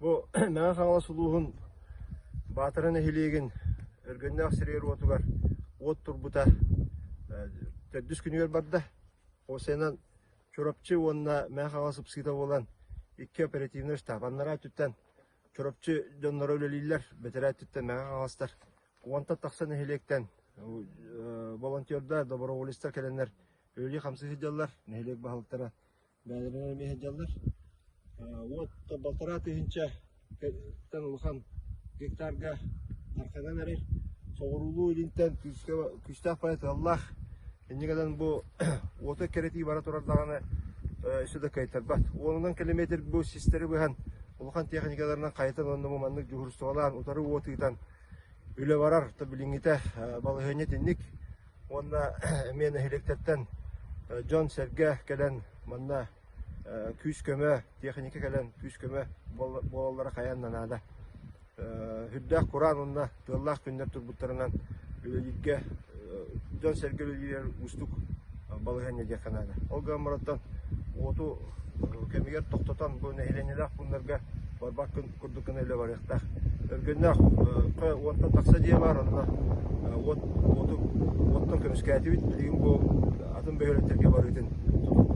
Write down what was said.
Бу мәңә хаңла сулуһун батырын эхилеген өргөннәк сирер отугар от турбута төдүс күнүгөр барда. Осенан чоропчу онна мәңә хаңла субсида болан икки оперативный штаб аннара түттен чоропчу жоннор өлелилер бетерә түттен мәңә хаңластар. Онта таксан эхилектен волонтердар, доброволецтер келенлер өлі хамсы хеджаллар, нехилек бахалықтара бәдірінер ме хеджаллар. Вот балтара тыгынча тан улхан гектарга тарқанан әрер соғырулу илинтен күштақ пайет Аллах еннегадан бұл оты керети бара тұрардағаны үсіді кайттар бат. Онынан километр бұл систері бұған улхан техникаларынан қайтан онды мұманлық жүгірістуғалар ұтары отығытан үлі барар біліңгіті балығыне теннік. Онда мен электерттен Джон Серге келен манна күш көмө техника келен күш көмө болалары каяннан ада. Хүддәк Куран онда тыллах күннәр турбуттарынан үлеликке Джон Серге үлелер устук балыган еге канада. Олга мураттан оту кемигер токтотан бу нехиленелах бунларга барбак курдукын эле бар яктак. Өргөннәк отта такса дие бар онда. Оттон көмүскәтибит билигин бу атын бөһөлөттерге бар үтен